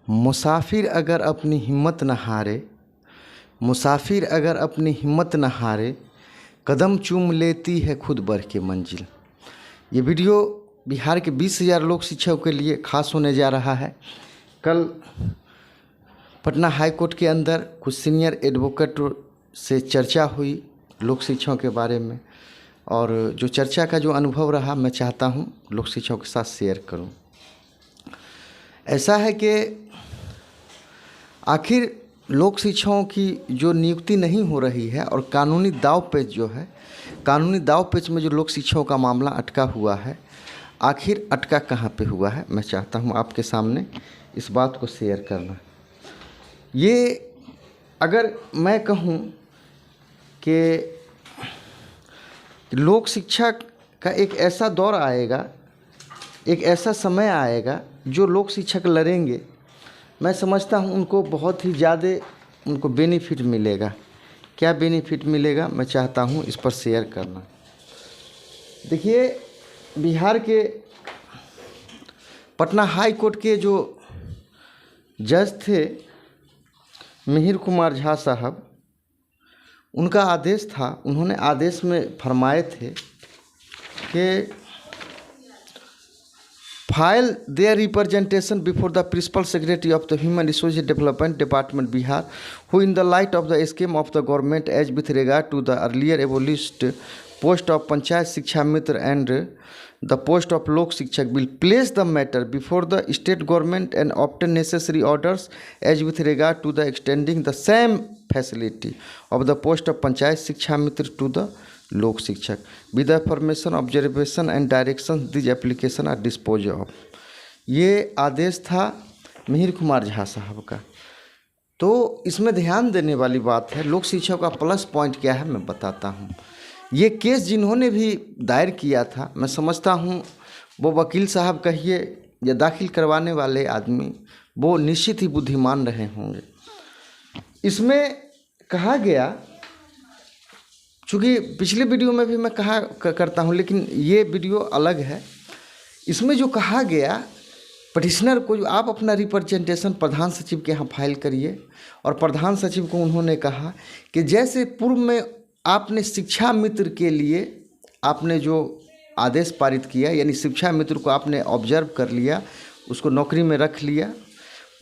मुसाफिर अगर अपनी हिम्मत न हारे, मुसाफिर अगर अपनी हिम्मत न हारे, कदम चूम लेती है खुद बढ़ के मंजिल। ये वीडियो बिहार के 20,000 लोक शिक्षकों के लिए खास होने जा रहा है। कल पटना हाई कोर्ट के अंदर कुछ सीनियर एडवोकेट से चर्चा हुई लोक शिक्षकों के बारे में, और जो चर्चा का जो अनुभव रहा मैं चाहता हूँ लोक शिक्षकों के साथ शेयर करूँ। ऐसा है कि आखिर लोक शिक्षकों की जो नियुक्ति नहीं हो रही है और कानूनी दाव पेच जो है, कानूनी दाव पेच में जो लोक शिक्षकों का मामला अटका हुआ है, आखिर अटका कहाँ पे हुआ है, मैं चाहता हूँ आपके सामने इस बात को शेयर करना। ये अगर मैं कहूँ कि लोक शिक्षा का एक ऐसा दौर आएगा, एक ऐसा समय आएगा जो लोक शिक्षक लड़ेंगे, मैं समझता हूँ उनको बहुत ही ज़्यादा उनको बेनिफिट मिलेगा। क्या बेनिफिट मिलेगा मैं चाहता हूँ इस पर शेयर करना। देखिए, बिहार के पटना हाई कोर्ट के जो जज थे मिहिर कुमार झा साहब, उनका आदेश था, उन्होंने आदेश में फरमाए थे कि file their representation before the Principal Secretary of the Human Resources Development Department Bihar, who in the light of the scheme of the government as with regard to the earlier abolished post of Panchayat Shiksha Mitra and the post of Lok Shikshak will place the matter before the state government and obtain necessary orders as with regard to the extending the same facility of the post of Panchayat Shiksha Mitra to the लोक शिक्षक with the formation observation and direction these application are dispose off. ये आदेश था मिहिर कुमार झा साहब का। तो इसमें ध्यान देने वाली बात है, लोक शिक्षक का प्लस पॉइंट क्या है मैं बताता हूँ। ये केस जिन्होंने भी दायर किया था, मैं समझता हूँ वो वकील साहब कहिए या दाखिल करवाने वाले आदमी, वो निश्चित ही बुद्धिमान रहे होंगे। इसमें कहा गया, चूँकि पिछले वीडियो में भी मैं कहा करता हूँ लेकिन ये वीडियो अलग है। इसमें जो कहा गया, पटिशनर को जो आप अपना रिप्रेजेंटेशन प्रधान सचिव के यहाँ फाइल करिए, और प्रधान सचिव को उन्होंने कहा कि जैसे पूर्व में आपने शिक्षा मित्र के लिए आपने जो आदेश पारित किया, यानी शिक्षा मित्र को आपने ऑब्जर्व कर लिया, उसको नौकरी में रख लिया,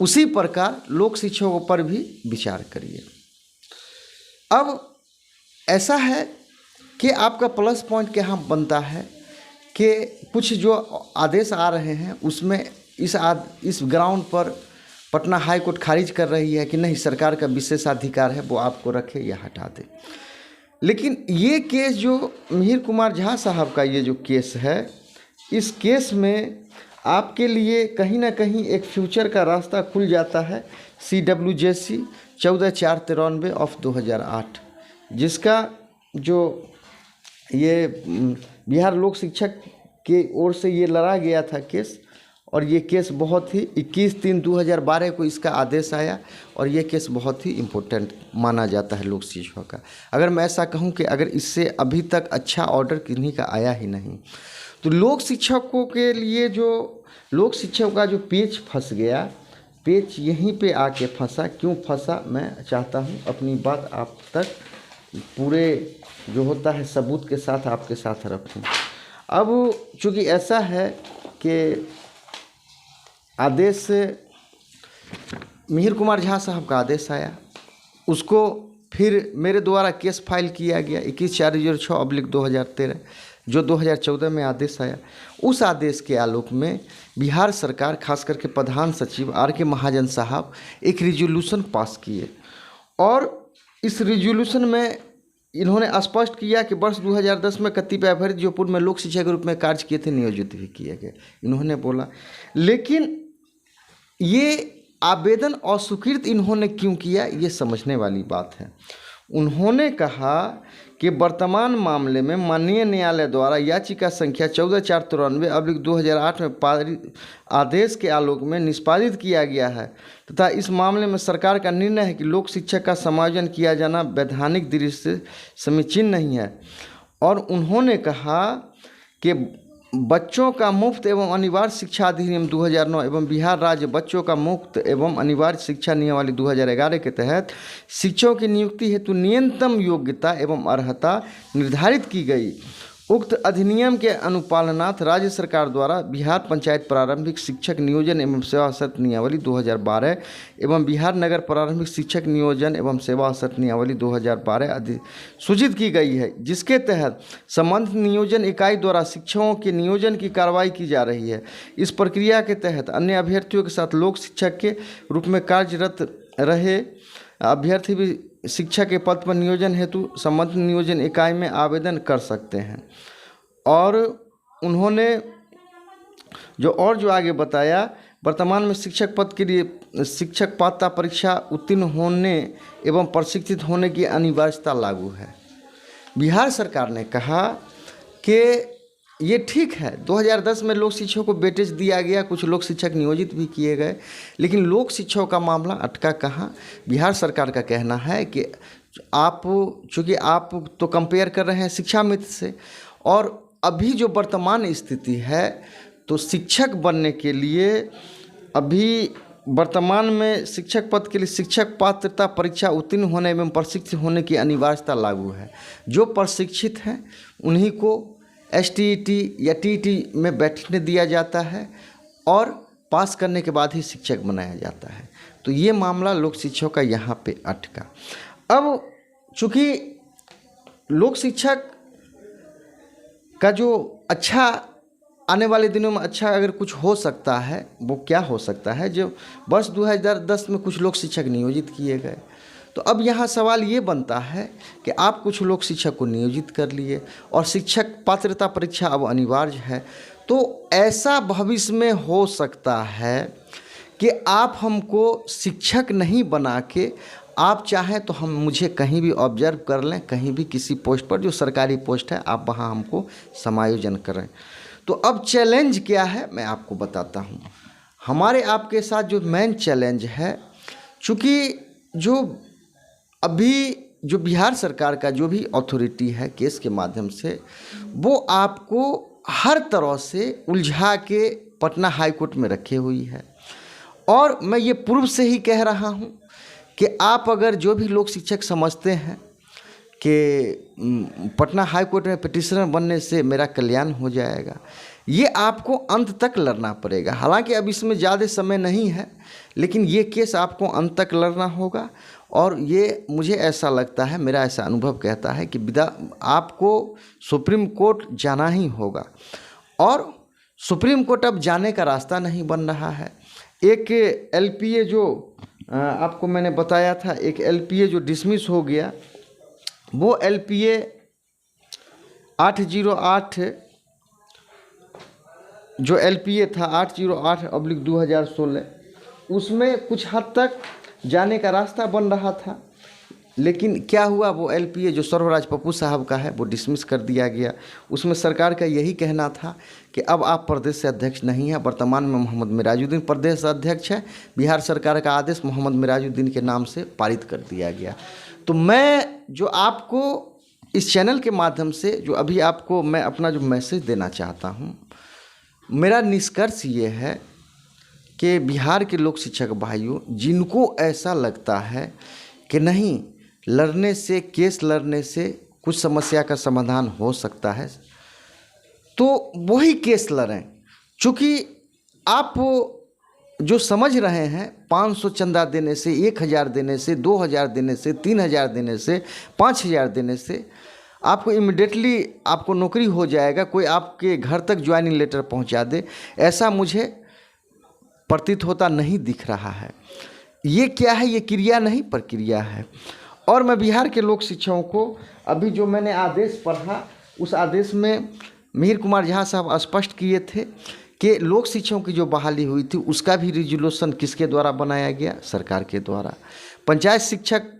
उसी प्रकार लोक शिक्षकों पर भी विचार करिए। अब ऐसा है कि आपका प्लस पॉइंट क्या बनता है कि कुछ जो आदेश आ रहे हैं उसमें इस ग्राउंड पर पटना हाई कोर्ट खारिज कर रही है कि नहीं, सरकार का विशेषाधिकार है, वो आपको रखे या हटा दे। लेकिन ये केस जो मिहिर कुमार झा साहब का ये जो केस है, इस केस में आपके लिए कहीं ना कहीं एक फ्यूचर का रास्ता खुल जाता है। CWJC 14/4/93 ऑफ 2008, जिसका जो ये बिहार लोक शिक्षक के ओर से ये लड़ा गया था केस, और ये केस बहुत ही 21/3/2012 को इसका आदेश आया, और ये केस बहुत ही इम्पोर्टेंट माना जाता है लोक शिक्षकों का। अगर मैं ऐसा कहूँ कि अगर इससे अभी तक अच्छा ऑर्डर किन्हीं का आया ही नहीं, तो लोक शिक्षकों के लिए जो लोक शिक्षकों का जो पेच फंस गया, पेच यहीं पे आके फंसा। क्यों फंसा मैं चाहता हूँ अपनी बात आप तक पूरे जो होता है सबूत के साथ आपके साथ रखूं। अब चूँकि ऐसा है कि आदेश मिहिर कुमार झा साहब का आदेश आया, उसको फिर मेरे द्वारा केस फाइल किया गया 21/4/2013, जो 2014 में आदेश आया। उस आदेश के आलोक में बिहार सरकार, खास करके प्रधान सचिव RK महाजन साहब एक रिजोल्यूशन पास किए, और इस रिजोल्यूशन में इन्होंने स्पष्ट किया कि वर्ष 2010 में कतिपय अभ्यर्थी जो पूर्व में लोक शिक्षा के रूप में कार्य किए थे नियोजित भी किए गए, इन्होंने बोला। लेकिन ये आवेदन अस्वीकृत इन्होंने क्यों किया, ये समझने वाली बात है। उन्होंने कहा कि वर्तमान मामले में माननीय न्यायालय द्वारा याचिका संख्या 14/4/93/2008 में पारित आदेश के आलोक में निष्पादित किया गया है, तथा इस मामले में सरकार का निर्णय है कि लोक शिक्षक का समायोजन किया जाना वैधानिक दृष्टि से समीचीन नहीं है। और उन्होंने कहा कि बच्चों का मुफ्त एवं अनिवार्य शिक्षा अधिनियम 2009 एवं बिहार राज्य बच्चों का मुफ्त एवं अनिवार्य शिक्षा नियमावली 2011 के तहत शिक्षकों की नियुक्ति हेतु न्यूनतम योग्यता एवं अर्हता निर्धारित की गई। उक्त अधिनियम के अनुपालनार्थ राज्य सरकार द्वारा बिहार पंचायत प्रारंभिक शिक्षक नियोजन एवं सेवा शर्त नियमावली 2012 एवं बिहार नगर प्रारंभिक शिक्षक नियोजन एवं सेवा शर्त नियमावली 2012 अधिसूचित की गई है, जिसके तहत संबंधित नियोजन इकाई द्वारा शिक्षकों के नियोजन की कार्रवाई की जा रही है। इस प्रक्रिया के तहत अन्य अभ्यर्थियों के साथ लोक शिक्षक के रूप में कार्यरत रहे अभ्यर्थी भी शिक्षक के पद पर नियोजन हेतु संबंधित नियोजन इकाई में आवेदन कर सकते हैं। और उन्होंने जो आगे बताया, वर्तमान में शिक्षक पद के लिए शिक्षक पात्रता परीक्षा उत्तीर्ण होने एवं प्रशिक्षित होने की अनिवार्यता लागू है। बिहार सरकार ने कहा कि ये ठीक है, 2010 में लोक शिक्षकों को वेटेज दिया गया, कुछ लोक शिक्षक नियोजित भी किए गए, लेकिन लोक शिक्षकों का मामला अटका कहाँ। बिहार सरकार का कहना है कि चूँकि आप तो कंपेयर कर रहे हैं शिक्षा मित्र से, और अभी जो वर्तमान स्थिति है तो शिक्षक बनने के लिए अभी वर्तमान में शिक्षक पद के लिए शिक्षक पात्रता परीक्षा उत्तीर्ण होने एवं प्रशिक्षित होने की अनिवार्यता लागू है। जो प्रशिक्षित हैं उन्हीं को STET या TET में बैठने दिया जाता है और पास करने के बाद ही शिक्षक बनाया जाता है। तो ये मामला लोक शिक्षकों का यहाँ पे अटका। अब चूँकि लोक शिक्षक का जो अच्छा आने वाले दिनों में अच्छा अगर कुछ हो सकता है, वो क्या हो सकता है, जो वर्ष 2010 में कुछ लोक शिक्षक नियोजित किए गए, तो अब यहाँ सवाल ये बनता है कि आप कुछ लोक शिक्षक को नियोजित कर लिए और शिक्षक पात्रता परीक्षा अब अनिवार्य है, तो ऐसा भविष्य में हो सकता है कि आप हमको शिक्षक नहीं बना के आप चाहें तो मुझे कहीं भी ऑब्जर्व कर लें, कहीं भी किसी पोस्ट पर जो सरकारी पोस्ट है आप वहाँ हमको समायोजन करें। तो अब चैलेंज क्या है मैं आपको बताता हूँ। हमारे आपके साथ जो मेन चैलेंज है, चूँकि जो बिहार सरकार का जो भी अथॉरिटी है केस के माध्यम से, वो आपको हर तरह से उलझा के पटना हाई कोर्ट में रखे हुई है। और मैं ये पूर्व से ही कह रहा हूँ कि आप अगर जो भी लोक शिक्षक समझते हैं कि पटना हाई कोर्ट में पिटिशनर बनने से मेरा कल्याण हो जाएगा, ये आपको अंत तक लड़ना पड़ेगा। हालांकि अब इसमें ज़्यादा समय नहीं है, लेकिन ये केस आपको अंत तक लड़ना होगा। और ये मुझे ऐसा लगता है, मेरा ऐसा अनुभव कहता है कि आपको सुप्रीम कोर्ट जाना ही होगा। और सुप्रीम कोर्ट अब जाने का रास्ता नहीं बन रहा है। एक LPA जो आपको मैंने बताया था, एक LPA जो डिसमिस हो गया, वो LPA 808 जो LPA था 808/2016, उसमें कुछ हद तक जाने का रास्ता बन रहा था, लेकिन क्या हुआ, वो LPA जो सर्वराज पप्पू साहब का है वो डिसमिस कर दिया गया। उसमें सरकार का यही कहना था कि अब आप प्रदेश से अध्यक्ष नहीं हैं, वर्तमान में मोहम्मद मिराजुद्दीन प्रदेश अध्यक्ष है। बिहार सरकार का आदेश मोहम्मद मिराजुद्दीन के नाम से पारित कर दिया गया। तो मैं जो आपको इस चैनल के माध्यम से जो अभी आपको मैं अपना जो मैसेज देना चाहता हूँ, मेरा निष्कर्ष ये है कि बिहार के लोक शिक्षक भाइयों, जिनको ऐसा लगता है कि नहीं लड़ने से, केस लड़ने से कुछ समस्या का समाधान हो सकता है, तो वही केस लड़ें। चूँकि आप जो समझ रहे हैं 500 चंदा देने से, 1000 देने से, 2000 देने से, 3000 देने से, 5000 देने से आपको इमिडिएटली आपको नौकरी हो जाएगा, कोई आपके घर तक ज्वाइनिंग लेटर पहुंचा दे, ऐसा मुझे प्रतीत होता नहीं दिख रहा है। ये क्या है, ये क्रिया नहीं प्रक्रिया है। और मैं बिहार के लोक शिक्षकों को अभी जो मैंने आदेश पढ़ा, उस आदेश में मिहिर कुमार झा साहब स्पष्ट किए थे कि लोक शिक्षकों की जो बहाली हुई थी उसका भी रिजोल्यूशन किसके द्वारा बनाया गया, सरकार के द्वारा। पंचायत शिक्षक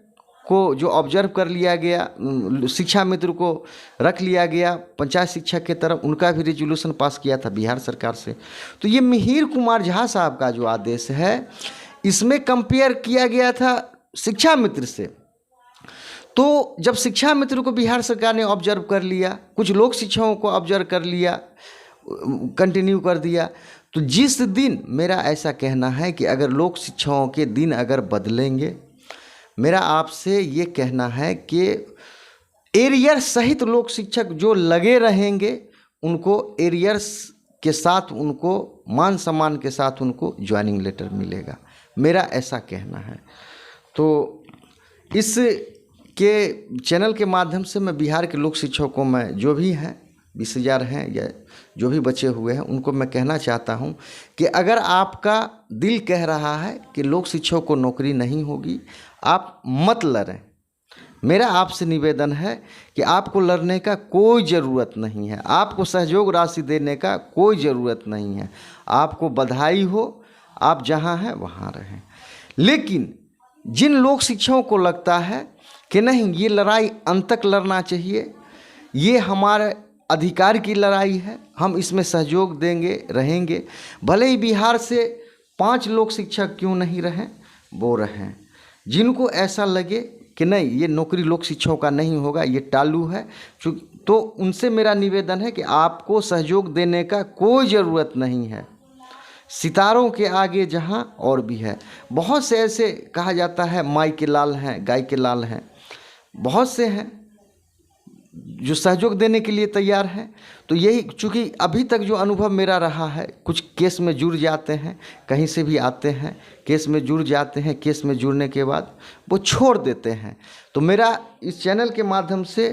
को जो ऑब्जर्व कर लिया गया, शिक्षा मित्र को रख लिया गया पंचायत शिक्षक के तरफ, उनका भी रिजोल्यूशन पास किया था बिहार सरकार से। तो ये मिहिर कुमार झा साहब का जो आदेश है, इसमें कंपेयर किया गया था शिक्षा मित्र से। तो जब शिक्षा मित्र को बिहार सरकार ने ऑब्जर्व कर लिया, कुछ लोक शिक्षकों को ऑब्जर्व कर लिया, कंटिन्यू कर दिया। तो जिस दिन मेरा ऐसा कहना है कि अगर लोक शिक्षाओं के दिन अगर बदलेंगे, मेरा आपसे ये कहना है कि एरियर सहित लोक शिक्षक जो लगे रहेंगे उनको एरियर्स के साथ, उनको मान सम्मान के साथ उनको ज्वाइनिंग लेटर मिलेगा, मेरा ऐसा कहना है। तो इस के चैनल के माध्यम से मैं बिहार के लोक शिक्षकों में जो भी हैं 20,000 हैं या जो भी बचे हुए हैं उनको मैं कहना चाहता हूं कि अगर आपका दिल कह रहा है कि लोक शिक्षकों को नौकरी नहीं होगी, आप मत लड़ें। मेरा आपसे निवेदन है कि आपको लड़ने का कोई ज़रूरत नहीं है, आपको सहयोग राशि देने का कोई ज़रूरत नहीं है, आपको बधाई हो, आप जहां हैं वहां रहें। लेकिन जिन लोक शिक्षकों को लगता है कि नहीं ये लड़ाई अंत तक लड़ना चाहिए, ये हमारे अधिकार की लड़ाई है, हम इसमें सहयोग देंगे, रहेंगे, भले ही बिहार से 5 लोक शिक्षक क्यों नहीं रहें, वो रहें। जिनको ऐसा लगे कि नहीं ये नौकरी लोक शिक्षकों का नहीं होगा, ये टालू है, तो उनसे मेरा निवेदन है कि आपको सहयोग देने का कोई ज़रूरत नहीं है। सितारों के आगे जहां और भी है। बहुत से ऐसे कहा जाता है माई के लाल हैं, गाय के लाल हैं, बहुत से हैं जो सहयोग देने के लिए तैयार हैं। तो यही, चूँकि अभी तक जो अनुभव मेरा रहा है, कुछ केस में जुड़ जाते हैं, कहीं से भी आते हैं, केस में जुड़ जाते हैं, केस में जुड़ने के बाद वो छोड़ देते हैं। तो मेरा इस चैनल के माध्यम से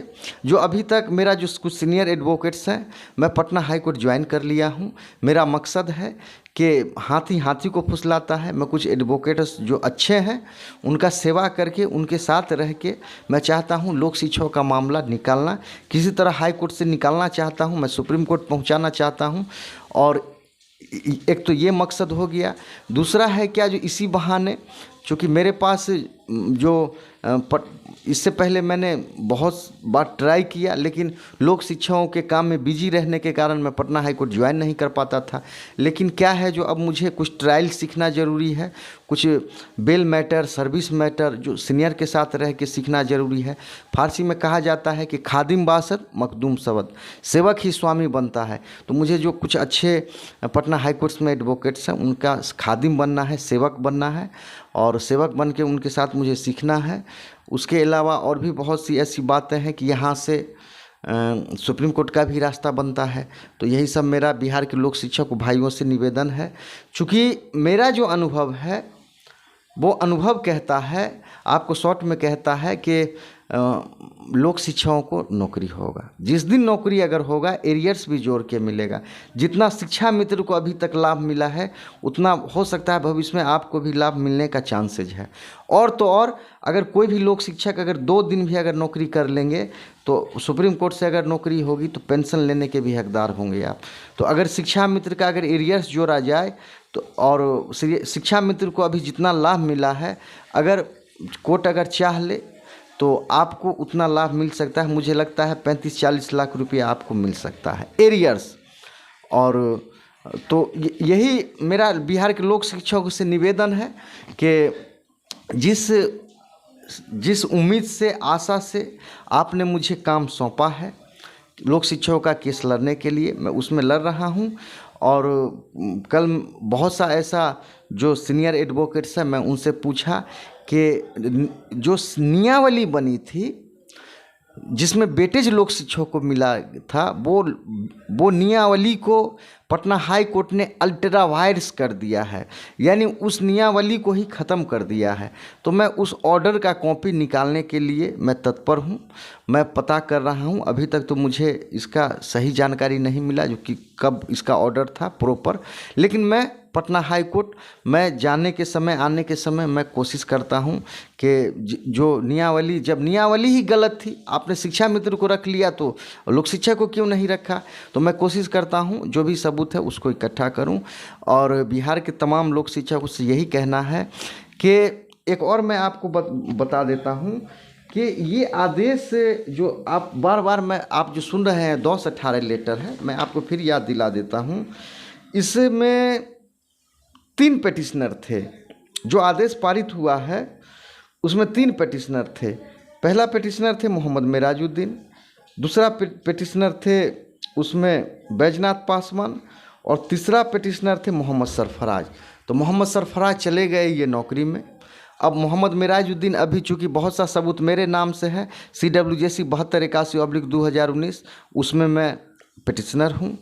जो अभी तक मेरा जो कुछ सीनियर एडवोकेट्स हैं, मैं पटना हाई कोर्ट ज्वाइन कर लिया हूँ। मेरा मकसद है कि हाथी हाथी को फुसलाता है। मैं कुछ एडवोकेट्स जो अच्छे हैं उनका सेवा करके, उनके साथ रह के मैं चाहता हूँ लोक शिक्षकों का मामला निकालना, किसी तरह हाई कोर्ट से निकालना चाहता हूँ, मैं सुप्रीम कोर्ट पहुँचाना चाहता हूँ। और एक तो ये मकसद हो गया। दूसरा है क्या, जो इसी बहाने, चूँकि मेरे पास जो इससे पहले मैंने बहुत बार ट्राई किया, लेकिन लोक शिक्षकों के काम में बिजी रहने के कारण मैं पटना हाई कोर्ट ज्वाइन नहीं कर पाता था। लेकिन क्या है, जो अब मुझे कुछ ट्रायल सीखना ज़रूरी है, कुछ बेल मैटर, सर्विस मैटर जो सीनियर के साथ रह के सीखना ज़रूरी है। फारसी में कहा जाता है कि खादिम बासत मखदूम सबद, सेवक ही स्वामी बनता है। तो मुझे जो कुछ अच्छे पटना हाई कोर्ट्स में एडवोकेट्स हैं उनका खादिम बनना है, सेवक बनना है, और सेवक बन के उनके साथ मुझे सीखना है। उसके अलावा और भी बहुत सी ऐसी बातें हैं कि यहाँ से सुप्रीम कोर्ट का भी रास्ता बनता है। तो यही सब मेरा बिहार के लोक शिक्षक भाइयों से निवेदन है। चूँकि मेरा जो अनुभव है वो अनुभव कहता है, आपको शॉर्ट में कहता है कि लोक शिक्षकों को नौकरी होगा। जिस दिन नौकरी अगर होगा, एरियर्स भी जोड़ के मिलेगा। जितना शिक्षा मित्र को अभी तक लाभ मिला है, उतना हो सकता है भविष्य में आपको भी लाभ मिलने का चांसेज है। और तो और, अगर कोई भी लोक शिक्षक अगर 2 दिन भी अगर नौकरी कर लेंगे, तो सुप्रीम कोर्ट से अगर नौकरी होगी तो पेंशन लेने के भी हकदार होंगे आप। तो अगर शिक्षा मित्र का अगर एरियर्स जोड़ा जाए तो, और शिक्षा मित्र को अभी जितना लाभ मिला है, अगर कोर्ट अगर चाह ले तो आपको उतना लाभ मिल सकता है। मुझे लगता है 35-40 लाख रुपया आपको मिल सकता है एरियर्स। और तो यही मेरा बिहार के लोक शिक्षकों से निवेदन है कि जिस उम्मीद से, आशा से आपने मुझे काम सौंपा है लोक शिक्षकों का केस लड़ने के लिए, मैं उसमें लड़ रहा हूं। और कल बहुत सा ऐसा जो सीनियर एडवोकेट्स हैं, मैं उनसे पूछा कि जो नियावली बनी थी जिसमें बेटेज लोक शिक्षकों को मिला था, वो नियावली को पटना हाई कोर्ट ने अल्ट्रा वायरस कर दिया है, यानी उस नियावली को ही ख़त्म कर दिया है। तो मैं उस ऑर्डर का कॉपी निकालने के लिए मैं तत्पर हूँ, मैं पता कर रहा हूँ। अभी तक तो मुझे इसका सही जानकारी नहीं मिला जो कि कब इसका ऑर्डर था प्रॉपर, लेकिन मैं पटना हाई कोर्ट मैं जाने के समय, आने के समय मैं कोशिश करता हूं कि जो नियावली, जब नियावली ही गलत थी, आपने शिक्षा मित्र को रख लिया तो लोक शिक्षक को क्यों नहीं रखा। तो मैं कोशिश करता हूं जो भी सबूत है उसको इकट्ठा करूं। और बिहार के तमाम लोक शिक्षकों से यही कहना है कि एक और मैं आपको बता देता हूं कि ये आदेश जो आप बार बार आप जो सुन रहे हैं 10/18 लेटर है, मैं आपको फिर याद दिला देता हूँ। इसमें 3 पेटिशनर थे। जो आदेश पारित हुआ है उसमें 3 पेटिशनर थे। पहला पेटिशनर थे मोहम्मद मेराजुद्दीन, दूसरा पेटिशनर थे उसमें बैजनाथ पासवान और तीसरा पिटिशनर थे मोहम्मद सरफराज। तो मोहम्मद सरफराज चले गए ये नौकरी में। अब मोहम्मद मिराजुद्दीन अभी चूँकि बहुत सा सबूत मेरे नाम से है, CWJC 7281/2019 उसमें मैं पिटिशनर हूँ।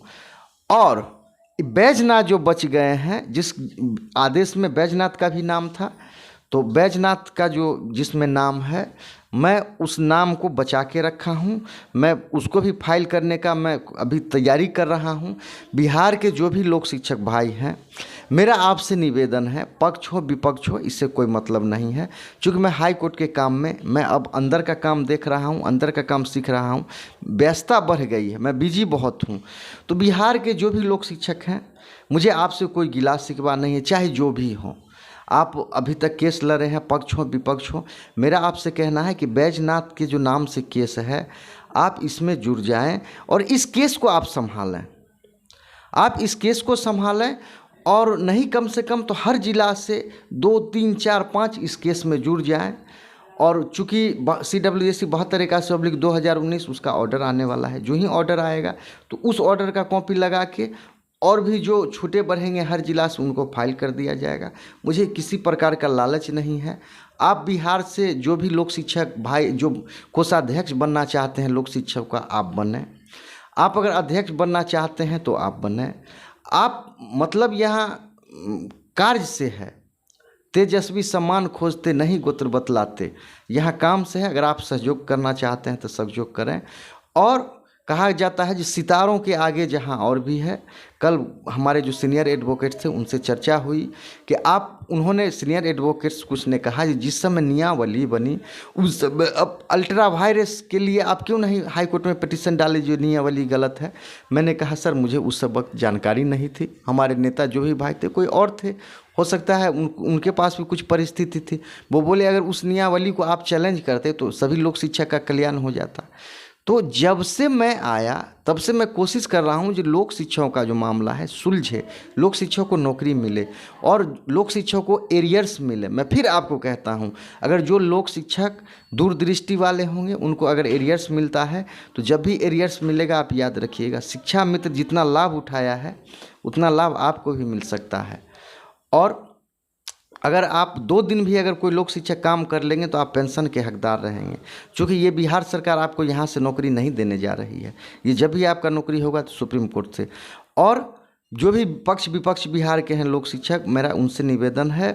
और बैजनाथ जो बच गए हैं, जिस आदेश में बैजनाथ का भी नाम था, तो बैजनाथ का जो जिसमें नाम है, मैं उस नाम को बचा के रखा हूँ। मैं उसको भी फाइल करने का मैं अभी तैयारी कर रहा हूँ। बिहार के जो भी लोक शिक्षक भाई हैं, मेरा आपसे निवेदन है, पक्ष हो विपक्ष हो, इससे कोई मतलब नहीं है। क्योंकि मैं हाई कोर्ट के काम में, मैं अब अंदर का काम देख रहा हूँ, अंदर का काम सीख रहा हूँ, व्यस्तता बढ़ गई है, मैं बिजी बहुत हूँ। तो बिहार के जो भी लोक शिक्षक हैं, मुझे आपसे कोई गिला शिकवा नहीं है, चाहे जो भी हो। आप अभी तक केस लड़े हैं, पक्ष हो विपक्ष हो, मेरा आपसे कहना है कि बैजनाथ के जो नाम से केस है, आप इसमें जुड़ जाएं और इस केस को आप संभालें। आप इस केस को संभालें और नहीं कम से कम तो हर जिला से 2, 3, 4, 5 इस केस में जुड़ जाएं। और चूँकि CWJC 7281/2019 उसका ऑर्डर आने वाला है, जो ही ऑर्डर आएगा तो उस ऑर्डर का कॉपी लगा के और भी जो छूटे बढ़ेंगे हर जिला से उनको फाइल कर दिया जाएगा। मुझे किसी प्रकार का लालच नहीं है। आप बिहार से जो भी लोक शिक्षक भाई जो कोषाध्यक्ष बनना चाहते हैं लोक शिक्षक का, आप बने। आप अगर अध्यक्ष बनना चाहते हैं तो आप बने। आप मतलब यहाँ कार्य से है, तेजस्वी सम्मान खोजते नहीं गोत्र बतलाते, यहाँ काम से है। अगर आप सहयोग करना चाहते हैं तो सहयोग करें। और कहा जाता है कि सितारों के आगे जहाँ और भी है। कल हमारे जो सीनियर एडवोकेट थे उनसे चर्चा हुई कि उन्होंने सीनियर एडवोकेट्स कुछ ने कहा कि जिस समय नियमावली बनी उस समय अब अल्ट्रा वायरस के लिए आप क्यों नहीं हाई कोर्ट में पिटीशन डाले जो नियमावली गलत है। मैंने कहा सर मुझे उस वक्त जानकारी नहीं थी, हमारे नेता जो भी भाई थे कोई और थे, हो सकता है उनके पास भी कुछ परिस्थिति थी। वो बोले अगर उस नियमावली को आप चैलेंज करते तो सभी लोक शिक्षा का कल्याण हो जाता। तो जब से मैं आया तब से मैं कोशिश कर रहा हूँ जो लोक शिक्षकों का जो मामला है सुलझे, लोक शिक्षकों को नौकरी मिले और लोक शिक्षकों को एरियर्स मिले। मैं फिर आपको कहता हूँ, अगर जो लोक शिक्षक दूरदृष्टि वाले होंगे उनको अगर एरियर्स मिलता है तो जब भी एरियर्स मिलेगा आप याद रखिएगा, शिक्षा मित्र जितना लाभ उठाया है उतना लाभ आपको भी मिल सकता है। और अगर आप 2 दिन भी अगर कोई लोक शिक्षक काम कर लेंगे तो आप पेंशन के हकदार रहेंगे। क्योंकि ये बिहार सरकार आपको यहाँ से नौकरी नहीं देने जा रही है, ये जब भी आपका नौकरी होगा तो सुप्रीम कोर्ट से। और जो भी पक्ष विपक्ष बिहार के हैं लोक शिक्षक, मेरा उनसे निवेदन है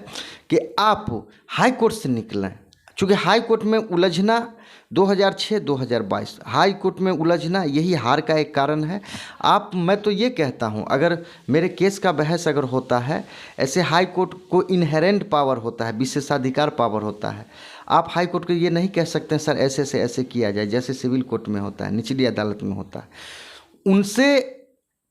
कि आप हाई कोर्ट से निकलें। चूँकि हाई कोर्ट में उलझना 2006-2022 हाई कोर्ट में उलझना यही हार का एक कारण है। मैं तो ये कहता हूँ, अगर मेरे केस का बहस अगर होता है, ऐसे हाई कोर्ट को इनहेरेंट पावर होता है, विशेषाधिकार पावर होता है। आप हाई कोर्ट को ये नहीं कह सकते हैं सर ऐसे से ऐसे किया जाए, जैसे सिविल कोर्ट में होता है, निचली अदालत में होता है। उनसे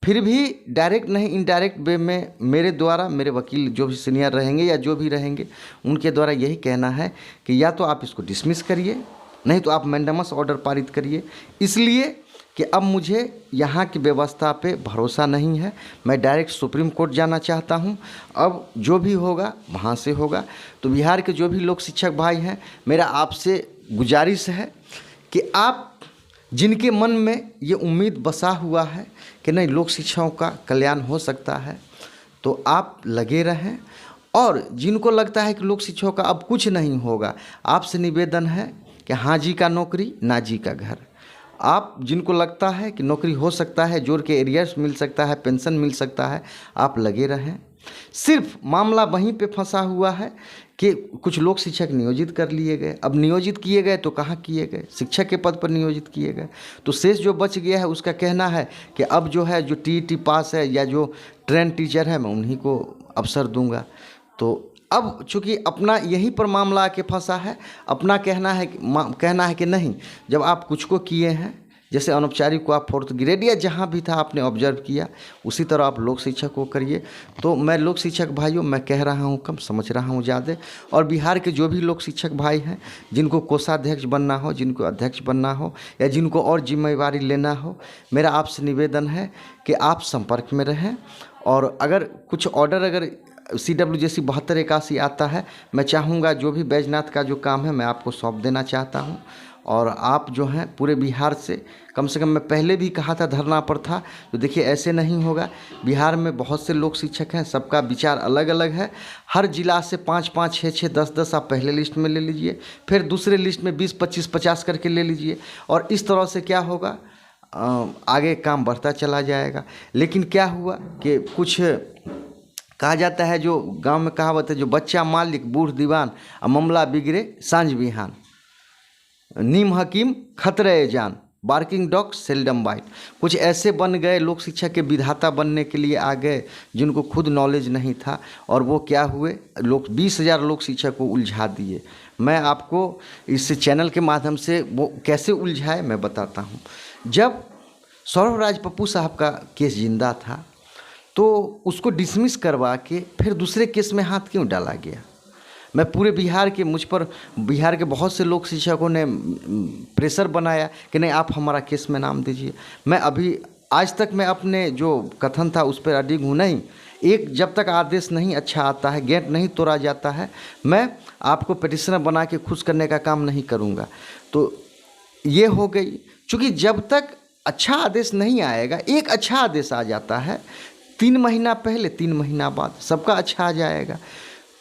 फिर भी डायरेक्ट नहीं इनडायरेक्ट वे में मेरे द्वारा, मेरे वकील जो भी सीनियर रहेंगे या जो भी रहेंगे उनके द्वारा यही कहना है कि या तो आप इसको डिसमिस करिए, नहीं तो आप मैंडेमस ऑर्डर पारित करिए। इसलिए कि अब मुझे यहाँ की व्यवस्था पे भरोसा नहीं है, मैं डायरेक्ट सुप्रीम कोर्ट जाना चाहता हूँ। अब जो भी होगा वहाँ से होगा। तो बिहार के जो भी लोक शिक्षक भाई हैं, मेरा आपसे गुजारिश है कि आप जिनके मन में ये उम्मीद बसा हुआ है कि नहीं लोक शिक्षकों का कल्याण हो सकता है, तो आप लगे रहें। और जिनको लगता है कि लोक शिक्षकों का अब कुछ नहीं होगा, आपसे निवेदन है कि हाँ जी का नौकरी ना जी का घर। आप जिनको लगता है कि नौकरी हो सकता है, जोड़ के एरियर्स मिल सकता है, पेंशन मिल सकता है, आप लगे रहें। सिर्फ मामला वहीं पे फंसा हुआ है कि कुछ लोक शिक्षक नियोजित कर लिए गए। अब नियोजित किए गए तो कहाँ किए गए, शिक्षक के पद पर नियोजित किए गए। तो शेष जो बच गया है उसका कहना है कि अब जो है जो TET पास है या जो ट्रेन टीचर है मैं उन्हीं को अवसर दूंगा। तो अब चूँकि अपना यहीं पर मामला आके फंसा है, अपना कहना है कि नहीं, जब आप कुछ को किए हैं, जैसे अनौपचारिक को आप 4th ग्रेड या जहाँ भी था आपने ऑब्जर्व किया, उसी तरह आप लोक शिक्षक को करिए। तो मैं लोक शिक्षक भाइयों, मैं कह रहा हूँ कम, समझ रहा हूँ ज़्यादा। और बिहार के जो भी लोक शिक्षक भाई हैं, जिनको कोषाध्यक्ष बनना हो, जिनको अध्यक्ष बनना हो या जिनको और जिम्मेवारी लेना हो, मेरा आपसे निवेदन है कि आप संपर्क में रहें। और अगर कुछ ऑर्डर अगर CWJC 7281 आता है, मैं चाहूँगा जो भी बैजनाथ का जो काम है मैं आपको सौंप देना चाहता हूँ। और आप जो हैं पूरे बिहार से कम मैं पहले भी कहा था धरना पर था, तो देखिए ऐसे नहीं होगा। बिहार में बहुत से लोक शिक्षक हैं, सबका विचार अलग अलग है। हर जिला से 5-5, 6-6, 10-10 आप पहले लिस्ट में ले लीजिए, फिर दूसरे लिस्ट में 20, 25, 50 करके ले लीजिए, और इस तरह से क्या होगा, आगे काम बढ़ता चला जाएगा। लेकिन क्या हुआ कि कुछ कहा जाता है, जो गांव में कहावत है, जो बच्चा मालिक बूढ़ दीवान, मामला बिगड़े सांझ बिहान, नीम हकीम खतरे जान, बार्किंग डॉग सेल्डम बाइट। कुछ ऐसे बन गए, लोक शिक्षा के विधाता बनने के लिए आ गए, जिनको खुद नॉलेज नहीं था, और वो क्या हुए, लोग 20,000 लोक शिक्षा को उलझा दिए। मैं आपको इस चैनल के माध्यम से वो कैसे उलझाए मैं बताता हूँ। जब सौरभ राज पप्पू साहब का केस जिंदा था, तो उसको डिसमिस करवा के फिर दूसरे केस में हाथ क्यों डाला गया? मैं पूरे बिहार के, मुझ पर बिहार के बहुत से लोक शिक्षकों ने प्रेशर बनाया कि नहीं आप हमारा केस में नाम दीजिए। मैं अभी आज तक मैं अपने जो कथन था उस पर अडिग हूँ। नहीं, एक जब तक आदेश नहीं अच्छा आता है, गेट नहीं तोड़ा जाता है, मैं आपको पिटिशनर बना के खुश करने का काम नहीं करूँगा। तो ये हो गई, चूँकि जब तक अच्छा आदेश नहीं आएगा, एक अच्छा आदेश आ जाता है 3 महीना पहले, 3 महीना बाद सबका अच्छा आ जाएगा।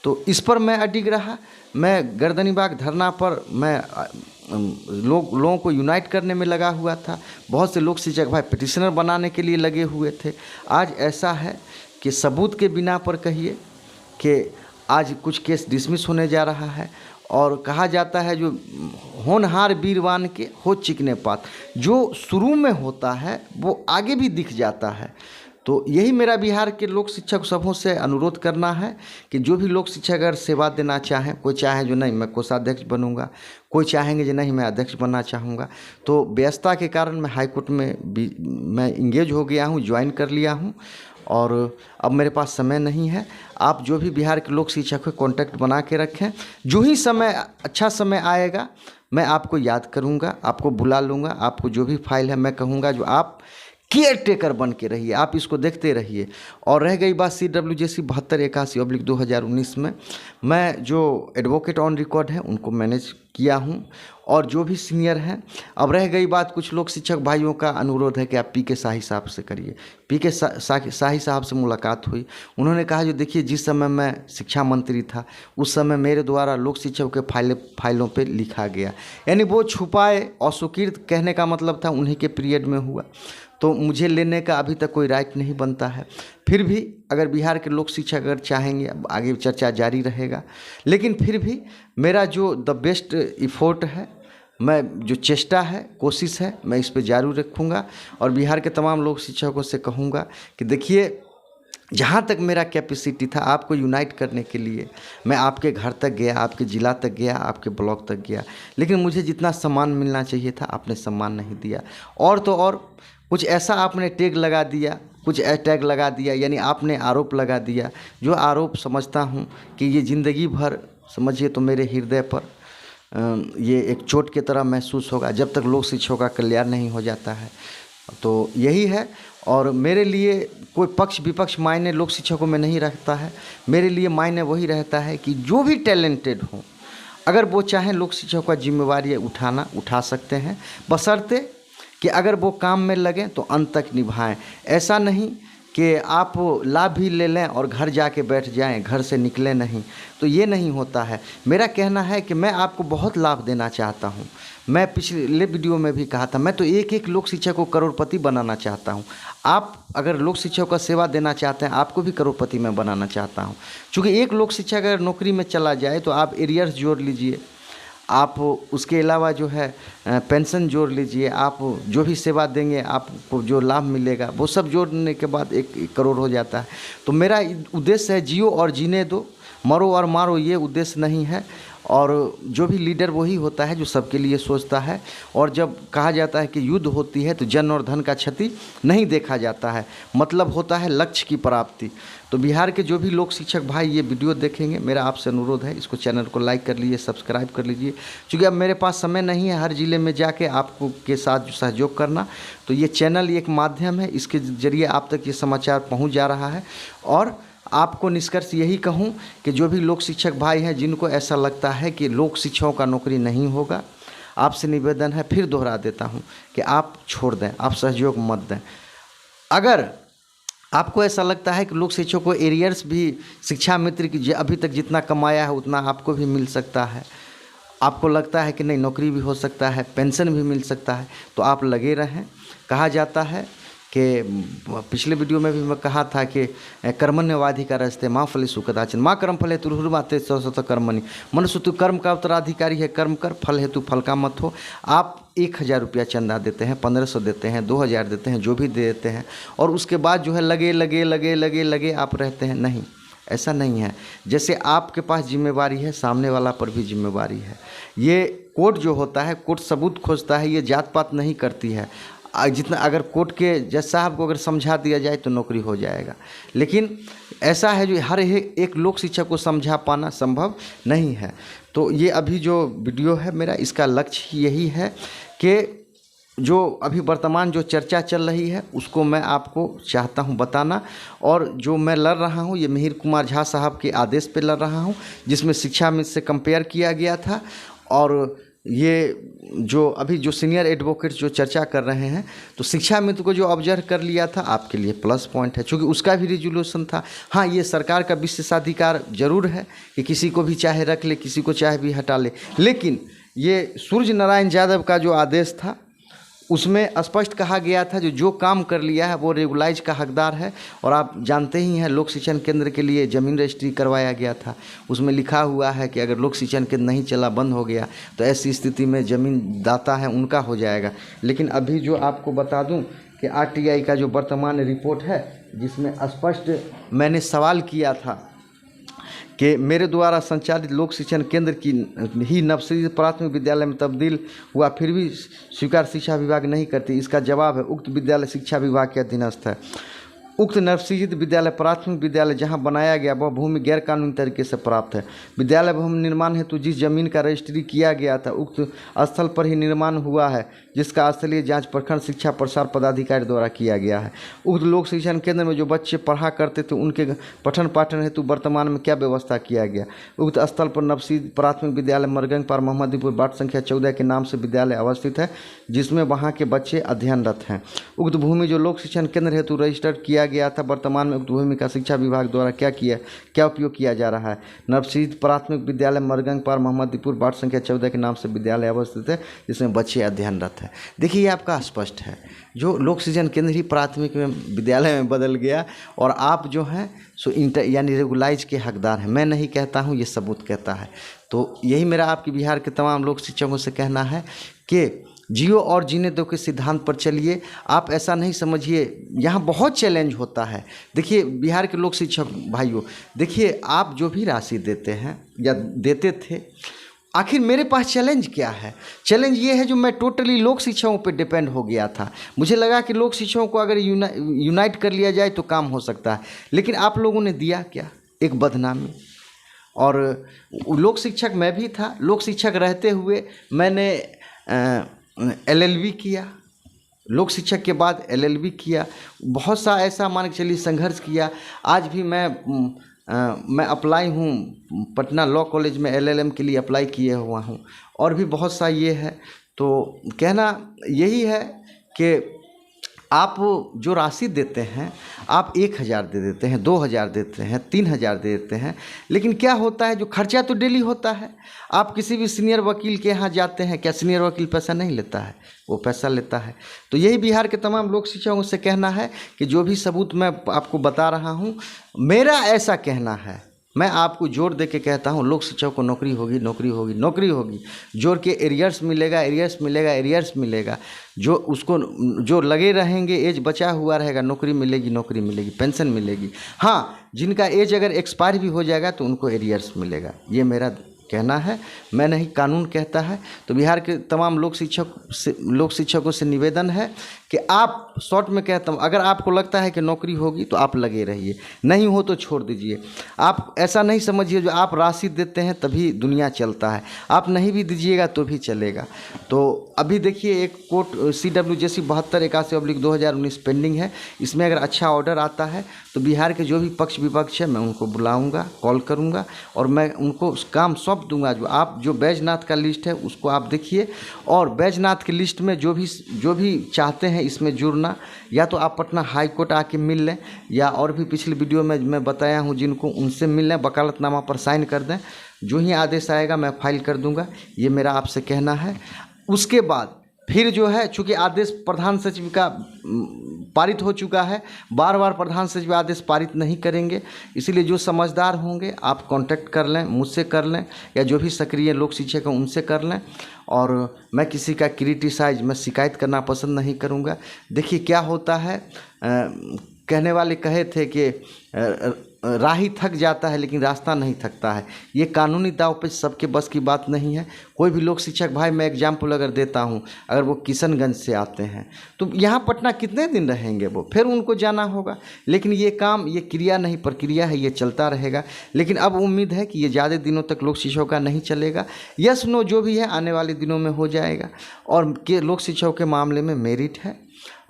तो इस पर मैं अडिग रहा। मैं गर्दनीबाग धरना पर मैं लोगों को यूनाइट करने में लगा हुआ था। बहुत से लोक शिक्षक भाई पिटिशनर बनाने के लिए लगे हुए थे। आज ऐसा है कि सबूत के बिना पर कहिए कि आज कुछ केस डिसमिस होने जा रहा है, और कहा जाता है जो होनहार वीरवान के हो चिकने पात, जो शुरू में होता है वो आगे भी दिख जाता है। तो यही मेरा बिहार के लोक शिक्षक सबों से अनुरोध करना है कि जो भी लोक शिक्षक अगर सेवा देना चाहें, कोई चाहे जो नहीं मैं कोषाध्यक्ष बनूंगा, कोई चाहेंगे जो नहीं मैं अध्यक्ष बनना चाहूँगा, तो व्यस्तता के कारण मैं हाईकोर्ट में भी मैं इंगेज हो गया हूँ, ज्वाइन कर लिया हूँ, और अब मेरे पास समय नहीं है। आप जो भी बिहार के लोक शिक्षक को कॉन्टैक्ट बना के रखें, जो ही समय अच्छा समय आएगा मैं आपको याद करूँगा, आपको बुला लूँगा, आपको जो भी फाइल है मैं कहूँगा जो आप केयर टेकर बन के रहिए, आप इसको देखते रहिए। और रह गई बात CWJC 7281/2019 में, मैं जो एडवोकेट ऑन रिकॉर्ड हैं उनको मैनेज किया हूं, और जो भी सीनियर हैं। अब रह गई बात, कुछ लोग शिक्षक भाइयों का अनुरोध है कि आप PK शाही साहब से करिए। PK शाही साहब से मुलाकात हुई, उन्होंने कहा जो देखिए जिस समय मैं शिक्षा मंत्री था उस समय मेरे द्वारा लोक शिक्षकों के फाइलों पे लिखा गया, यानी वो छुपाए अस्वीकृत कहने का मतलब था उन्हीं के पीरियड में हुआ, तो मुझे लेने का अभी तक कोई राइट नहीं बनता है। फिर भी अगर बिहार के लोक शिक्षक अगर चाहेंगे, आगे चर्चा जारी रहेगा, लेकिन फिर भी मेरा जो द बेस्ट इफोर्ट है, मैं जो चेष्टा है, कोशिश है, मैं इस पर जारी रखूँगा। और बिहार के तमाम लोक शिक्षकों से कहूँगा कि देखिए जहाँ तक मेरा कैपेसिटी था आपको यूनाइट करने के लिए, मैं आपके घर तक गया, आपके ज़िला तक गया, आपके ब्लॉक तक गया, लेकिन मुझे जितना सम्मान मिलना चाहिए था आपने सम्मान नहीं दिया। और तो और कुछ ऐसा आपने टैग लगा दिया, कुछ टैग लगा दिया, यानी आपने आरोप लगा दिया, जो आरोप समझता हूँ कि ये ज़िंदगी भर समझिए तो मेरे हृदय पर ये एक चोट की तरह महसूस होगा जब तक लोक शिक्षकों का कल्याण नहीं हो जाता है। तो यही है, और मेरे लिए कोई पक्ष विपक्ष मायने लोक शिक्षकों में नहीं रखता है। मेरे लिए मायने वही रहता है कि जो भी टैलेंटेड हो, अगर वो चाहें लोक शिक्षकों का जिम्मेवारी उठा सकते हैं, बशर्ते कि अगर वो काम में लगें तो अंत तक निभाएं। ऐसा नहीं कि आप लाभ भी ले लें और घर जाके बैठ जाएं, घर से निकलें नहीं, तो ये नहीं होता है। मेरा कहना है कि मैं आपको बहुत लाभ देना चाहता हूं। मैं पिछले वीडियो में भी कहा था, मैं तो एक एक लोक शिक्षक को करोड़पति बनाना चाहता हूं। आप अगर लोक शिक्षक का सेवा देना चाहते हैं, आपको भी करोड़पति मैं बनाना चाहता हूं। चूँकि एक लोक शिक्षक अगर नौकरी में चला जाए तो आप एरियर्स जोड़ लीजिए, आप उसके अलावा जो है पेंशन जोड़ लीजिए, आप जो भी सेवा देंगे आपको जो लाभ मिलेगा वो सब जोड़ने के बाद 1 करोड़ हो जाता है। तो मेरा उद्देश्य है जियो और जीने दो, मरो और मारो, ये उद्देश्य नहीं है। और जो भी लीडर वही होता है जो सबके लिए सोचता है। और जब कहा जाता है कि युद्ध होती है तो जन और धन का क्षति नहीं देखा जाता है, मतलब होता है लक्ष्य की प्राप्ति। तो बिहार के जो भी लोक शिक्षक भाई ये वीडियो देखेंगे, मेरा आपसे अनुरोध है इसको चैनल को लाइक कर लीजिए, सब्सक्राइब कर लीजिए। क्योंकि अब मेरे पास समय नहीं है हर ज़िले में जाके आपको के साथ सहयोग करना, तो ये चैनल एक माध्यम है, इसके ज़रिए आप तक ये समाचार पहुँच जा रहा है। और आपको निष्कर्ष यही कहूं कि जो भी लोक शिक्षक भाई हैं जिनको ऐसा लगता है कि लोक शिक्षकों का नौकरी नहीं होगा, आपसे निवेदन है, फिर दोहरा देता हूँ कि आप छोड़ दें, आप सहयोग मत दें। अगर आपको ऐसा लगता है कि लोक शिक्षक को एरियर्स भी शिक्षा मित्र की अभी तक जितना कमाया है उतना आपको भी मिल सकता है, आपको लगता है कि नहीं नौकरी भी हो सकता है, पेंशन भी मिल सकता है, तो आप लगे रहें। कहा जाता है कि पिछले वीडियो में भी मैं कहा था कि कर्मण्यवाधिकारस्ते माँ फलेषु कदाचन माँ कर्म फल हेतु रुर्माते सत कर्मणि, मनुष्य तू कर्म का उत्तराधिकारी है, कर्म कर, फल हेतु फल का मत हो। आप 1000 रुपया चंदा देते हैं, 1500 देते हैं, 2000 देते हैं, जो भी देते हैं, और उसके बाद जो है लगे लगे लगे लगे लगे आप रहते हैं। नहीं, ऐसा नहीं है। जैसे आपके पास जिम्मेवारी है, सामने वाला पर भी जिम्मेवारी है। ये कोर्ट जो होता है, कोर्ट सबूत खोजता है, ये जात पात नहीं करती है। जितना अगर कोर्ट के जज साहब को अगर समझा दिया जाए तो नौकरी हो जाएगा, लेकिन ऐसा है जो हर एक लोक शिक्षक को समझा पाना संभव नहीं है। तो ये अभी जो वीडियो है मेरा, इसका लक्ष्य यही है कि जो अभी वर्तमान जो चर्चा चल रही है उसको मैं आपको चाहता हूं बताना। और जो मैं लड़ रहा हूं ये मिहिर कुमार झा साहब के आदेश पे लड़ रहा हूं, जिसमें शिक्षा मित्र से कंपेयर किया गया था। और ये जो अभी जो सीनियर एडवोकेट जो चर्चा कर रहे हैं, तो शिक्षा मित्र को जो ऑब्जर्व कर लिया था आपके लिए प्लस पॉइंट है, क्योंकि उसका भी रिजोल्यूशन था। हाँ, ये सरकार का विशेषाधिकार जरूर है कि किसी को भी चाहे रख ले, किसी को चाहे भी हटा ले, लेकिन ये सूर्य नारायण यादव का जो आदेश था उसमें स्पष्ट कहा गया था जो काम कर लिया है वो रेगुलाइज का हकदार है। और आप जानते ही हैं लोक शिक्षण केंद्र के लिए ज़मीन रजिस्ट्री करवाया गया था, उसमें लिखा हुआ है कि अगर लोक शिक्षण केंद्र नहीं चला, बंद हो गया, तो ऐसी स्थिति में ज़मीन दाता है उनका हो जाएगा। लेकिन अभी जो आपको बता दूं कि आरटीआई का जो वर्तमान रिपोर्ट है, जिसमें स्पष्ट मैंने सवाल किया था कि मेरे द्वारा संचालित लोक शिक्षण केंद्र की ही नवसृजित प्राथमिक विद्यालय में तब्दील हुआ, फिर भी स्वीकार शिक्षा विभाग नहीं करती। इसका जवाब है उक्त विद्यालय शिक्षा विभाग के अधीनस्थ है। उक्त नवसृजित विद्यालय प्राथमिक विद्यालय जहां बनाया गया वह भूमि गैर कानूनी तरीके से प्राप्त है। विद्यालय भवन निर्माण हेतु जिस जमीन का रजिस्ट्री किया गया था उक्त स्थल पर ही निर्माण हुआ है, जिसका स्थलीय जांच प्रखंड शिक्षा प्रसार पदाधिकारी द्वारा किया गया है। उक्त लोक शिक्षण केंद्र में जो बच्चे पढ़ा करते थे उनके पठन पाठन हेतु वर्तमान में क्या व्यवस्था किया गया। उक्त स्थल पर नवसृजित प्राथमिक विद्यालय मरगंग पार मोहम्मदीपुर वार्ड संख्या 14 के नाम से विद्यालय अवस्थित है, जिसमें वहाँ के बच्चे अध्ययनरत हैं। उक्त भूमि जो लोक शिक्षण केंद्र हेतु रजिस्टर्ड किया गया था, वर्तमान में उक्त भूमि का शिक्षा विभाग द्वारा क्या उपयोग किया जा रहा है। नवसृजित प्राथमिक विद्यालय मरगंग पार मोहम्मदीपुर वार्ड संख्या 14 के नाम से विद्यालय अवस्थित है, जिसमें बच्चे अध्ययनरत हैं। देखिए ये आपका स्पष्ट है, जो लोक शिक्षण केंद्र ही प्राथमिक में विद्यालय में बदल गया और आप जो हैं सो यानी रेगुलाइज के हकदार हैं। मैं नहीं कहता हूँ, ये सबूत कहता है। तो यही मेरा आपके बिहार के तमाम लोक शिक्षकों से कहना है कि जियो और जीने दो के सिद्धांत पर चलिए। आप ऐसा नहीं समझिए, यहाँ बहुत चैलेंज होता है। देखिए बिहार के लोक शिक्षक भाइयों, देखिए आप जो भी राशि देते हैं या देते थे, आखिर मेरे पास चैलेंज क्या है? चैलेंज ये है जो मैं टोटली लोक शिक्षकों पे डिपेंड हो गया था। मुझे लगा कि लोक शिक्षकों को अगर यूनाइट कर लिया जाए तो काम हो सकता है, लेकिन आप लोगों ने दिया क्या? एक बदनामी। और लोक शिक्षक मैं भी था, लोक शिक्षक रहते हुए मैंने LLB किया, लोक शिक्षक के बाद LLB किया, बहुत सा ऐसा मान के चलिए संघर्ष किया। आज भी मैं अप्लाई हूँ पटना लॉ कॉलेज में LLM के लिए अप्लाई किए हुआ हूँ, और भी बहुत सा ये है। तो कहना यही है कि आप जो राशि देते हैं, आप 1000 दे देते हैं, 2000 देते हैं, 3000 दे देते हैं, लेकिन क्या होता है जो खर्चा तो डेली होता है। आप किसी भी सीनियर वकील के यहाँ जाते हैं, क्या सीनियर वकील पैसा नहीं लेता है? वो पैसा लेता है। तो यही बिहार के तमाम लोक शिक्षकों से कहना है कि जो भी सबूत मैं आपको बता रहा हूँ, मेरा ऐसा कहना है, मैं आपको जोर दे के कहता हूँ लोक शिक्षक को नौकरी होगी, नौकरी होगी, नौकरी होगी। जोर के एरियर्स मिलेगा, एरियर्स मिलेगा, एरियर्स मिलेगा। जो उसको जो लगे रहेंगे, एज बचा हुआ रहेगा, नौकरी मिलेगी, नौकरी मिलेगी, पेंशन मिलेगी। हाँ, जिनका एज अगर एक्सपायर भी हो जाएगा तो उनको एरियर्स मिलेगा। ये मेरा कहना है, मैं नहीं, कानून कहता है। तो बिहार के तमाम लोक शिक्षकों से निवेदन है कि आप शॉर्ट में कहता हूँ, अगर आपको लगता है कि नौकरी होगी तो आप लगे रहिए, नहीं हो तो छोड़ दीजिए। आप ऐसा नहीं समझिए जो आप राशि देते हैं तभी दुनिया चलता है, आप नहीं भी दीजिएगा तो भी चलेगा। तो अभी देखिए एक कोर्ट CWJC 7281/2019 पेंडिंग है। इसमें अगर अच्छा ऑर्डर आता है तो बिहार के जो भी पक्ष विपक्ष है मैं उनको बुलाऊंगा, कॉल करूंगा और मैं उनको काम सौंप दूंगा। जो बैजनाथ का लिस्ट है उसको आप देखिए, और बैजनाथ की लिस्ट में जो भी चाहते हैं इसमें जुड़ना, या तो आप पटना हाई कोर्ट आके मिल लें, या और भी पिछले वीडियो में मैं बताया हूँ जिनको, उनसे मिल लें, वकालतनामा पर साइन कर दें। जो ही आदेश आएगा मैं फाइल कर दूंगा, ये मेरा आपसे कहना है। उसके बाद फिर जो है, चूँकि आदेश प्रधान सचिव का पारित हो चुका है, बार बार प्रधान सचिव आदेश पारित नहीं करेंगे, इसलिए जो समझदार होंगे आप कांटेक्ट कर लें, मुझसे कर लें, या जो भी सक्रिय लोक शिक्षक हैं उनसे कर लें। और मैं किसी का क्रिटिसाइज, मैं शिकायत करना पसंद नहीं करूँगा। देखिए क्या होता है, कहने वाले कहे थे कि राही थक जाता है लेकिन रास्ता नहीं थकता है। ये कानूनी दाव पे सबके बस की बात नहीं है। कोई भी लोक शिक्षक भाई, मैं एग्जाम्पल अगर देता हूँ, अगर वो किशनगंज से आते हैं तो यहाँ पटना कितने दिन रहेंगे, वो फिर उनको जाना होगा। लेकिन ये काम, ये क्रिया नहीं प्रक्रिया है, ये चलता रहेगा। लेकिन अब उम्मीद है कि ये ज़्यादा दिनों तक लोक शिक्षकों का नहीं चलेगा। यस नो जो भी है आने वाले दिनों में हो जाएगा। और के लोक शिक्षकों के मामले में मेरिट है,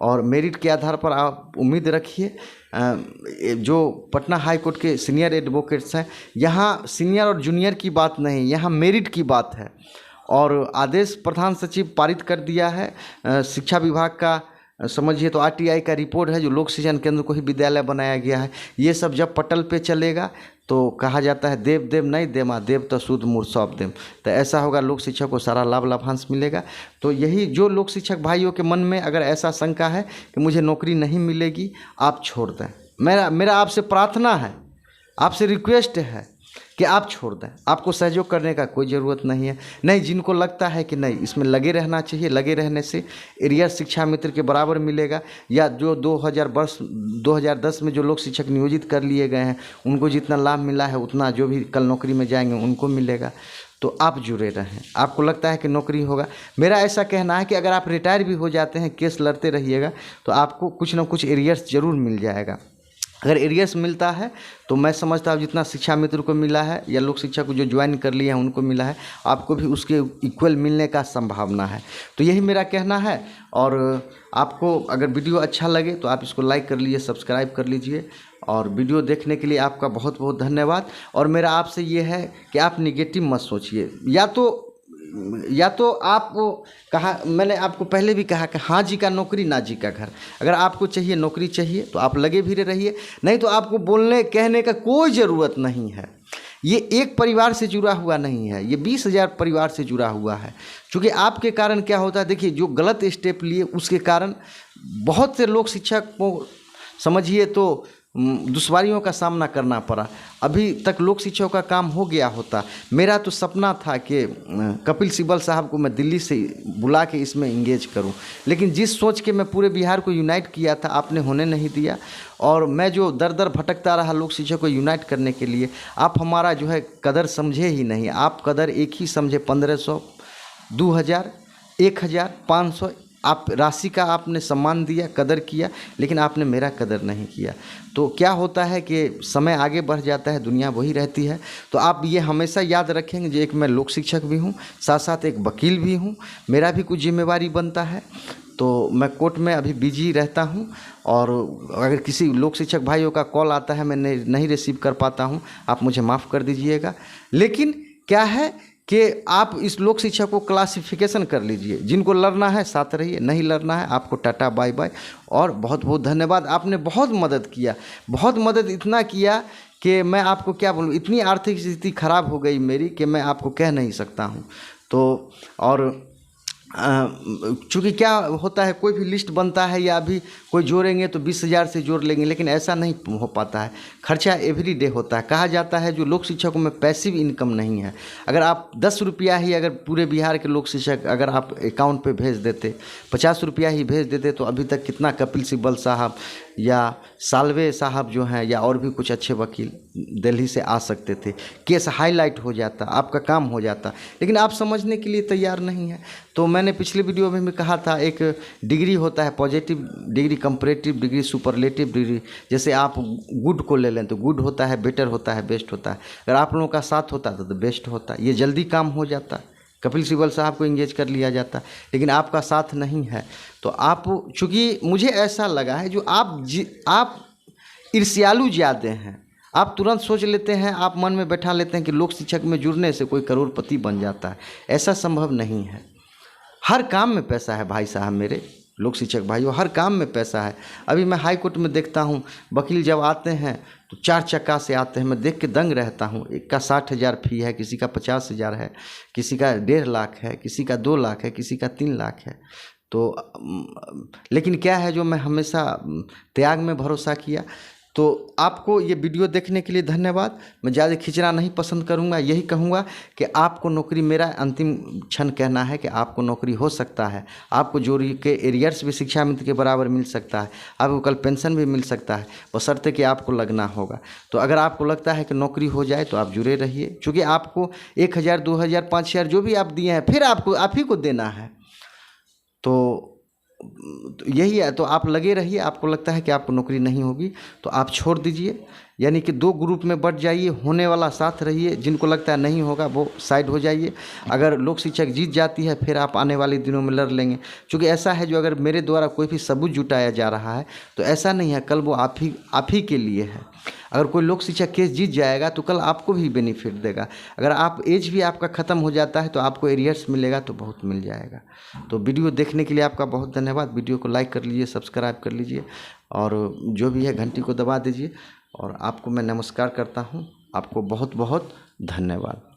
और मेरिट के आधार पर आप उम्मीद रखिए। जो पटना हाई कोर्ट के सीनियर एडवोकेट्स हैं, यहाँ सीनियर और जूनियर की बात नहीं, यहाँ मेरिट की बात है। और आदेश प्रधान सचिव पारित कर दिया है शिक्षा विभाग का, समझिए तो RTI का रिपोर्ट है, जो लोक शिक्षण केंद्र को ही विद्यालय बनाया गया है। ये सब जब पटल पे चलेगा तो कहा जाता है देव देव नहीं देमा, देव तो शुद्ध मूर्त सौंप देम। तो ऐसा होगा, लोक शिक्षक को सारा लाभ लाभांश मिलेगा। तो यही जो लोक शिक्षक भाइयों के मन में अगर ऐसा शंका है कि मुझे नौकरी नहीं मिलेगी, आप छोड़ दें। मेरा आपसे प्रार्थना है, आपसे रिक्वेस्ट है कि आप छोड़ दें। आपको सहयोग करने का कोई ज़रूरत नहीं है। नहीं, जिनको लगता है कि नहीं इसमें लगे रहना चाहिए, लगे रहने से एरियर शिक्षा मित्र के बराबर मिलेगा, या जो 2010 में जो लोक शिक्षक नियोजित कर लिए गए हैं उनको जितना लाभ मिला है उतना जो भी कल नौकरी में जाएंगे उनको मिलेगा। तो आप जुड़े रहें। आपको लगता है कि नौकरी होगा, मेरा ऐसा कहना है कि अगर आप रिटायर भी हो जाते हैं, केस लड़ते रहिएगा, तो आपको कुछ ना कुछ एरियर्स ज़रूर मिल जाएगा। अगर एरियर्स मिलता है तो मैं समझता हूँ जितना शिक्षा मित्र को मिला है या लोक शिक्षा को जो ज्वाइन कर लिए हैं उनको मिला है, आपको भी उसके इक्वल मिलने का संभावना है। तो यही मेरा कहना है। और आपको अगर वीडियो अच्छा लगे तो आप इसको लाइक कर लीजिए, सब्सक्राइब कर लीजिए। और वीडियो देखने के लिए आपका बहुत बहुत धन्यवाद। और मेरा आपसे ये है कि आप निगेटिव मत सोचिए। या तो आप वो कहा, मैंने आपको पहले भी कहा कि हाँ जी का नौकरी, ना जी का घर। अगर आपको चाहिए नौकरी चाहिए तो आप लगे भी रहिए, नहीं तो आपको बोलने कहने का कोई ज़रूरत नहीं है। ये एक परिवार से जुड़ा हुआ नहीं है, ये 20,000 परिवार से जुड़ा हुआ है। क्योंकि आपके कारण क्या होता है, देखिए जो गलत स्टेप लिए उसके कारण बहुत से लोक शिक्षक को समझिए तो दुश्वारियों का सामना करना पड़ा। अभी तक लोक शिक्षकों का काम हो गया होता। मेरा तो सपना था कि कपिल सिब्बल साहब को मैं दिल्ली से बुला के इसमें इंगेज करूं, लेकिन जिस सोच के मैं पूरे बिहार को यूनाइट किया था आपने होने नहीं दिया। और मैं जो दर दर भटकता रहा लोक शिक्षक को यूनाइट करने के लिए, आप हमारा जो है कदर समझे ही नहीं। आप कदर एक ही समझे, 1500, 2000, 1000, 500, आप राशि का आपने सम्मान दिया, कदर किया, लेकिन आपने मेरा कदर नहीं किया। तो क्या होता है कि समय आगे बढ़ जाता है, दुनिया वही रहती है। तो आप ये हमेशा याद रखेंगे जो एक मैं लोक शिक्षक भी हूँ, साथ साथ एक वकील भी हूँ, मेरा भी कुछ जिम्मेवारी बनता है। तो मैं कोर्ट में अभी बिजी रहता हूँ, और अगर किसी लोक शिक्षक भाइयों का कॉल आता है मैं नहीं रिसीव कर पाता हूँ, आप मुझे माफ़ कर दीजिएगा। लेकिन क्या है कि आप इस लोक शिक्षा को क्लासिफिकेशन कर लीजिए। जिनको लड़ना है साथ रहिए, नहीं लड़ना है आपको टाटा बाय बाय। और बहुत बहुत धन्यवाद, आपने बहुत मदद किया, बहुत मदद इतना किया कि मैं आपको क्या बोलूँ, इतनी आर्थिक स्थिति खराब हो गई मेरी कि मैं आपको कह नहीं सकता हूँ। तो और चूँकि क्या होता है, कोई भी लिस्ट बनता है या अभी कोई जोड़ेंगे तो 20,000 से जोड़ लेंगे, लेकिन ऐसा नहीं हो पाता है। खर्चा एवरीडे होता है। कहा जाता है जो लोक शिक्षकों में पैसिव इनकम नहीं है। अगर आप 10 रुपया ही अगर पूरे बिहार के लोक शिक्षक अगर आप अकाउंट पे भेज देते, 50 रुपया ही भेज देते, तो अभी तक कितना कपिल सिब्बल साहब, या साल्वे साहब जो हैं या और भी कुछ अच्छे वकील दिल्ली से आ सकते थे, केस हाईलाइट हो जाता, आपका काम हो जाता, लेकिन आप समझने के लिए तैयार नहीं हैं। तो मैंने पिछले वीडियो में भी कहा था, एक डिग्री होता है, positive degree, comparative degree, superlative degree. जैसे आप गुड को ले लें तो गुड होता है, बेटर होता है, बेस्ट होता है। अगर आप लोगों का साथ होता तो बेस्ट होता, ये जल्दी काम हो जाता, कपिल सिब्बल साहब को इंगेज कर लिया जाता, लेकिन आपका साथ नहीं है। तो आप, चूँकि मुझे ऐसा लगा है जो आप ईर्ष्यालु ज़्यादा हैं, आप तुरंत सोच लेते हैं, आप मन में बैठा लेते हैं कि लोक शिक्षक में जुड़ने से कोई करोड़पति बन जाता है। ऐसा संभव नहीं है। हर काम में पैसा है भाई साहब, मेरे लोक शिक्षक भाइयों, हर काम में पैसा है। अभी मैं हाई कोर्ट में देखता हूँ, वकील जब आते हैं तो 4 चक्का से आते हैं, मैं देख के दंग रहता हूँ। एक का 60,000 फी है, किसी का 50,000 है, किसी का 1.5 लाख है, किसी का 2 लाख है, किसी का 3 लाख है। तो लेकिन क्या है, जो मैं हमेशा त्याग में भरोसा किया। तो आपको ये वीडियो देखने के लिए धन्यवाद। मैं ज़्यादा खींचना नहीं पसंद करूँगा, यही कहूँगा कि आपको नौकरी, मेरा अंतिम क्षण कहना है कि आपको नौकरी हो सकता है। आपको जोड़ी के एरियर्स भी शिक्षा मित्र के बराबर मिल सकता है, आपको कल पेंशन भी मिल सकता है, बशर्ते कि आपको लगना होगा। तो अगर आपको लगता है कि नौकरी हो जाए तो आप जुड़े रहिए, चूँकि आपको 1,000, 2,000, 5,000 जो भी आप दिए हैं, फिर आपको आप ही को देना है। तो यही है, तो आप लगे रहिए। आपको लगता है कि आपको नौकरी नहीं होगी तो आप छोड़ दीजिए, यानी कि 2 ग्रुप में बट जाइए, होने वाला साथ रहिए, जिनको लगता है नहीं होगा वो साइड हो जाइए। अगर लोक शिक्षक जीत जाती है फिर आप आने वाले दिनों में लड़ लेंगे, क्योंकि ऐसा है, जो अगर मेरे द्वारा कोई भी सबूत जुटाया जा रहा है तो ऐसा नहीं है कल वो आप ही के लिए है। अगर कोई लोक शिक्षक केस जीत जाएगा तो कल आपको भी बेनिफिट देगा। अगर आप एज भी आपका ख़त्म हो जाता है तो आपको एरियर्स मिलेगा तो बहुत मिल जाएगा। तो वीडियो देखने के लिए आपका बहुत धन्यवाद। वीडियो को लाइक कर लीजिए, सब्सक्राइब कर लीजिए, और जो भी है घंटी को दबा दीजिए। और आपको मैं नमस्कार करता हूँ। आपको बहुत बहुत धन्यवाद।